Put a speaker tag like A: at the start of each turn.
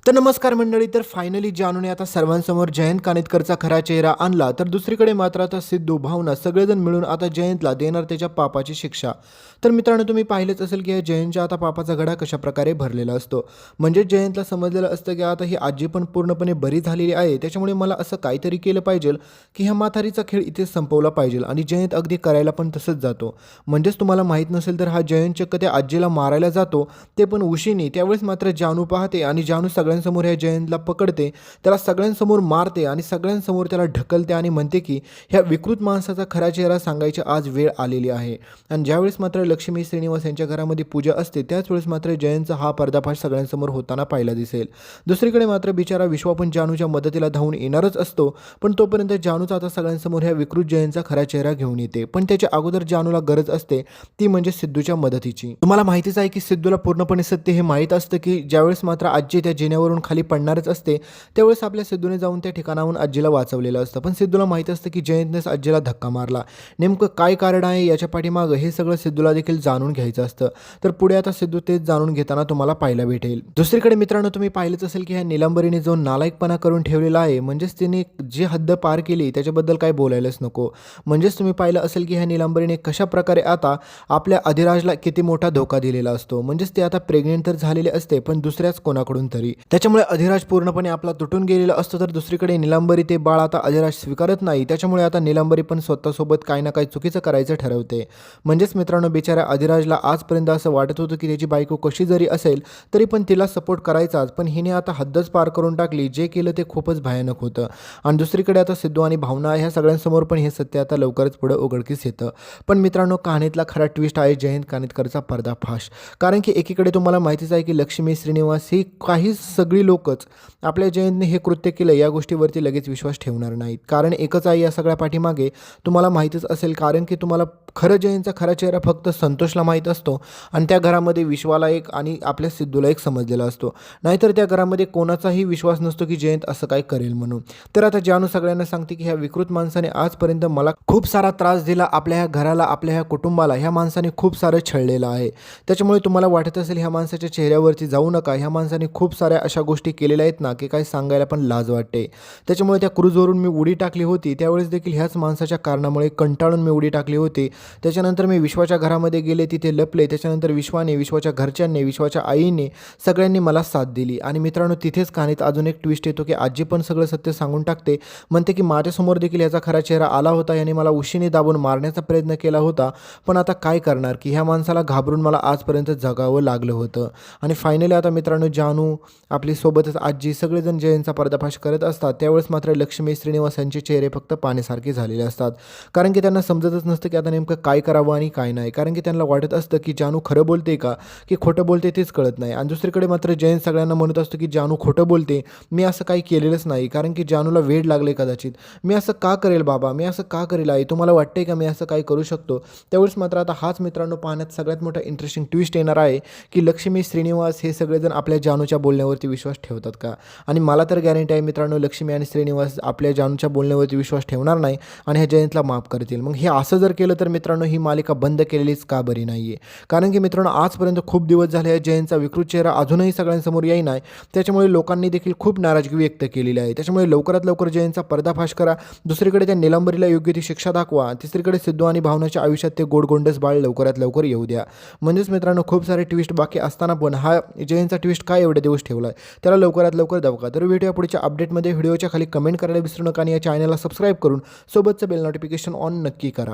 A: तर नमस्कार मंडळी. तर फायनली जानूने आता सर्वांसमोर जयंत कानिटकरचा खरा चेहरा आणला. तर दुसरीकडे मात्र आता सिद्धू, भावना सगळेजण मिळून आता जयंतला देणार त्याच्या पापाची शिक्षा. तर मित्रांनो, तुम्ही पाहिलेच असेल की या जयंतच्या आता पापाचा घडा कशाप्रकारे भरलेला असतो. म्हणजे जयंतला समजलेलं असतं की आता ही आजी पण पूर्णपणे बरी झालेली आहे, त्याच्यामुळे मला असं काहीतरी केलं पाहिजे की ह्या म्हातारीचा खेळ इथेच संपवला पाहिजे. आणि जयंत अगदी करायला पण तसंच जातो. म्हणजेच तुम्हाला माहीत नसेल तर हा जयंत चक्क त्या आजीला मारायला जातो, ते पण उशीने. त्यावेळेस मात्र जानू पाहते आणि जानू सगळ्यांसमोर ह्या जयंतला पकडते, त्याला सगळ्यांसमोर मारते आणि सगळ्यांसमोर त्याला ढकलते आणि म्हणते की ह्या विकृत माणसाचा खरा चेहरा सांगायची आज वेळ आलेली आहे. आणि ज्यावेळेस मात्र लक्ष्मी श्रीनिवास यांच्या घरामध्ये पूजा असते, त्याच वेळेस मात्र जयंतचा हा पर्दाफाश सगळ्यांसमोर होताना पाहायला दिसेल. दुसरीकडे मात्र बिचारा विश्वा पण जानूच्या मदतीला धावून येणारच असतो, पण तोपर्यंत जानूचा आता सगळ्यांसमोर ह्या विकृत जयंतचा खरा चेहरा घेऊन येते. पण त्याच्या अगोदर जानूला गरज असते ती म्हणजे सिद्धूच्या मदतीची. तुम्हाला माहितीच आहे की सिद्धूला पूर्णपणे सत्य हे माहीत असतं की ज्यावेळेस मात्र आजी त्या जिन्यावरून खाली पडणारच असते, त्यावेळेस आपल्या सिद्धूने जाऊन त्या ठिकाणाहून आजीला वाचवलेलं असतं. पण सिद्धूला माहीत असतं की जयंतनेच आजीला धक्का मारला. नेमकं काय कारण आहे याच्या पाठीमागं हे सगळं सिद्धूला देखील जाणून घ्यायचं असतं. तर पुढे आता सिद्धू तेच जाणून घेताना तुम्हाला पाहायला भेटेल. दुसरीकडे मित्रांनो, तुम्ही पाहिलंच असेल की ह्या निलंबरीने जो नालायकपणा करून ठेवलेला आहे, म्हणजेच तिने जी हद्द पार केली त्याच्याबद्दल काय बोलायलाच नको. म्हणजेच तुम्ही पाहिलं असेल की ह्या निलंबरीने कशा प्रकारे आता आपल्या अधिराजला किती मोठा धोका दिलेला असतो. म्हणजेच ते आता प्रेग्नेंट तर झालेले असते, पण दुसऱ्याच कोणाकडून तरी. त्याच्यामुळे अधिराज पूर्णपणे आपला तुटून गेलेला असतो. तर दुसरीकडे निलंबरी ते बाळ आता अधिराज स्वीकारत नाही. त्याच्यामुळे आता निलंबरी पण स्वतःसोबत काही ना काही चुकीचं करायचं ठरवते. म्हणजेच मित्रांनो, बिचाऱ्या अधिराजला आजपर्यंत असं वाटत होतं की त्याची बायको कशी जरी असेल तरी पण तिला सपोर्ट करायचाच, पण हिने आता हद्दच पार करून टाकली. जे केलं ते खूपच भयानक होतं. आणि दुसरीकडे आता सिद्धू आणि भावना ह्या सगळ्यांसमोर पण हे सत्य आता लवकरच पुढे उघडकीस येतं. पण मित्रांनो, कहाणीतला खरा ट्विस्ट आहे जयंत कानिटकरचा पर्दाफाश. कारण की एकीकडे तुम्हाला माहितीच आहे की लक्ष्मी श्रीनिवास ही काही सगळी लोकच आपल्या जयंतने हे कृत्य केलं या गोष्टीवरती लगेच विश्वास ठेवणार नाहीत. कारण एकच आहे या सगळ्या पाठीमागे, तुम्हाला माहीतच असेल. कारण की तुम्हाला खरं जयंतचा खरा चेहरा फक्त संतोषला माहीत असतो आणि त्या घरामध्ये विश्वाला एक आणि आपल्या सिद्धूला एक समजलेला असतो. नाहीतर त्या घरामध्ये कोणाचाही विश्वास नसतो की जयंत असं काय करेल म्हणून. तर आता जानू सगळ्यांना सांगते की ह्या विकृत माणसाने आजपर्यंत मला खूप सारा त्रास दिला, आपल्या ह्या घराला, आपल्या ह्या कुटुंबाला ह्या माणसाने खूप सारं छळलेलं आहे. त्याच्यामुळे तुम्हाला वाटत असेल ह्या माणसाच्या चेहऱ्यावरती जाऊ नका, ह्या माणसाने खूप साऱ्या अशा गोष्टी केलेल्या आहेत ना की काही सांगायला पण लाज वाटते. त्याच्यामुळे त्या क्रूजवरून मी उडी टाकली होती, त्यावेळेस देखील ह्याच माणसाच्या कारणामुळे कंटाळून मी उडी टाकली होती. त्याच्यानंतर मी विश्वाच्या घरामध्ये गेले, तिथे लपले. त्याच्यानंतर विश्वाने, विश्वाच्या घरच्यांनी, विश्वाच्या आईने सगळ्यांनी मला साथ दिली. आणि मित्रांनो, तिथेच कहाणीत अजून एक ट्विस्ट येतो की आजी पण सगळं सत्य सांगून टाकते. म्हणते की माझ्यासमोर देखील याचा खरा चेहरा आला होता, याने मला उशीने दाबून मारण्याचा प्रयत्न केला होता, पण आता काय करणार की ह्या माणसाला घाबरून मला आजपर्यंत जगावं लागलं होतं. आणि फायनली आता मित्रांनो, जानू आपली सोबतच आजी सगळेजण जयंतचा पर्दाफाश करत असतात. त्यावेळेस मात्र लक्ष्मी श्रीनिवास यांचे चेहरे फक्त पाण्यासारखे झालेले असतात. कारण की त्यांना समजतच नसतं की आता नेमकं काय करावं आणि काय नाही. कारण की त्यांना वाटत असतं की जानू खरं बोलते का की खोटं बोलते तेच कळत नाही. आणि दुसरीकडे मात्र जयंत सगळ्यांना म्हणत असतो की जानू खोटं बोलते, मी असं काही केलेलंच नाही. कारण की जानूला वेड लागले कदाचित. मी असं का करेल बाबा, मी असं का करेल आई, तुम्हाला वाटतंय का मी असं काही करू शकतो. त्यावेळेस मात्र आता हाच मित्रांनो पाहण्यात सगळ्यात मोठा इंटरेस्टिंग ट्विस्ट येणार आहे की लक्ष्मी श्रीनिवास हे सगळेजण आपल्या जानूच्या बोलण्यावरती विश्वास ठेवतात का. आणि मला तर गॅरंटी आहे मित्रांनो, लक्ष्मी आणि श्रीनिवास आपल्या जानूच्या बोलण्यावरती विश्वास ठेवणार नाही आणि ह्या जयंतला माफ करतील. मग हे असं जर केलं तर मित्रांनो, ही मालिका बंद केलेलीच का बरी नाही आहे. कारण की मित्रांनो, आजपर्यंत खूप दिवस झाले या जयंतचा विकृत चेहरा अजूनही सगळ्यांसमोर येई नाही. त्याच्यामुळे लोकांनी देखील खूप नाराजगी व्यक्त केलेली आहे. त्याच्यामुळे लवकरात लवकर जयंतचा पर्दाफाश करा. दुसरीकडे त्या निलंबरीला योग्य ती शिक्षा दाखवा. तिसरीकडे सिद्धू आणि भावनाच्या आयुष्यात ते गोडगोंडस बाळ लवकरात लवकर येऊ द्या. म्हणजेच मित्रांनो, खूप सारे ट्विस्ट बाकी असताना पण हा जयंतचा ट्विस्ट काय एवढे दिवस ठेवला आहे, त्याला लवकरात लवकर दाखवा. तर भेटूया पुढच्या अपडेटमध्ये. व्हिडिओच्या खाली कमेंट करायला विसरू नका आणि या चॅनलला सबस्क्राईब करून सोबतचं बेल नोटिफिकेशन ऑन नक्की करा.